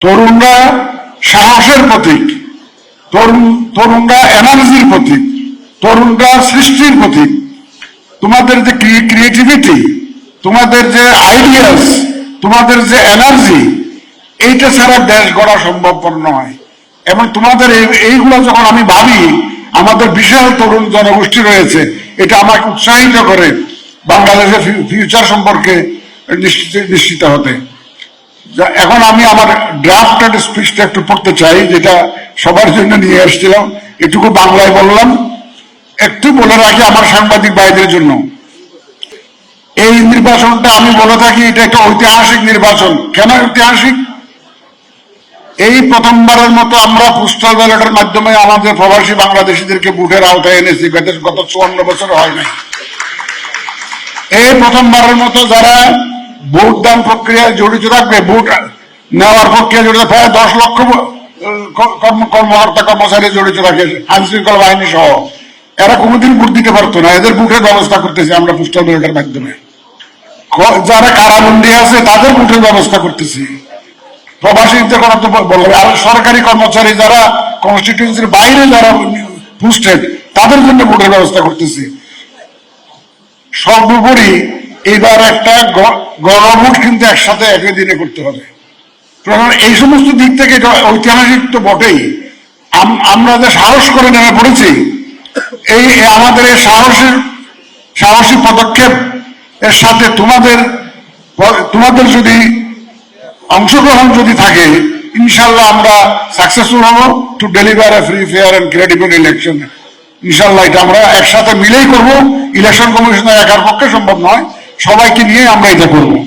তরুণরা সাহসের প্রতীক, তরুণরা এনার্জির প্রতীক, তরুণরা সৃষ্টির প্রতীক। তোমাদের যে ক্রিয়েটিভিটি, তোমাদের যে আইডিয়াস, তোমাদের যে এনার্জি, এইটা ছাড়া দেশ গড়া সম্ভবপর নয়। এবং তোমাদের এইগুলো যখন আমি ভাবি, আমাদের বিশাল তরুণ জনগোষ্ঠী রয়েছে, এটা আমাকে উৎসাহিত করে বাংলাদেশের ফিউচার সম্পর্কে নিশ্চিত হতে। এখন আমি আমার ড্রাফটেড স্পিচটা একটু পড়তে চাই, যেটা সবার জন্য নিয়ে আসছিলাম, এটুকু বাংলায় বললাম। একটু বলে রাখি আমার সাংবাদিক ভাইদের জন্য, এই নির্বাচনটা আমি বলে থাকি এটা একটা ঐতিহাসিক নির্বাচন। কেন ঐতিহাসিক? এই প্রথমবারের মতো আমরা পোস্টাল ব্যালটের মাধ্যমে আমাদের প্রবাসী বাংলাদেশিদেরকে ভোটের আওতায় এনেছি, গত 54 বছর হয় নাই। এই প্রথমবারের মতো যারা ভোটদান প্রক্রিয়ায় জড়িত থাকবে, ভোট নেওয়ার প্রক্রিয়া জড়িত, প্রায় 10 লক্ষ কর্মকর্তা কর্মচারী জড়িত থাকে, আইন শৃঙ্খলা বাহিনী সহ। এরা কোনোদিন ভোট দিতে পারতো না, এদের ভোটের ব্যবস্থা করতেছি আমরা পোস্টাল ব্যালটের মাধ্যমে। যারা কারাবন্দী আছে তাদের ভোটের ব্যবস্থা করতেছি। প্রবাসীদের কথা তো বলবে, আর সরকারি কর্মচারী যারা কনস্টিটিউয়েন্সির বাইরে যারা পোস্টেড, তাদের জন্য ভোটের ব্যবস্থা করতেছি। সর্বোপরি এইবার একটা গণভোট কিন্তু একসাথে একই দিনে করতে হবে। এই সমস্ত দিক থেকে এটা ঐতিহাসিক তো বটেই। আমরা যে সাহস করে নেমে পড়েছি, এই আমাদের এই সাহসী পদক্ষেপ এর সাথে তোমাদের যদি অংশগ্রহণ যদি থাকে, ইনশাল্লাহ আমরা সাকসেসফুল হব to deliver a free, fair and credible election. ইনশাল্লাহ এটা আমরা একসাথে মিলেই করব। ইলেকশন কমিশনের একার পক্ষে সম্ভব নয়, সবাইকে নিয়ে আমরা এটা করবো।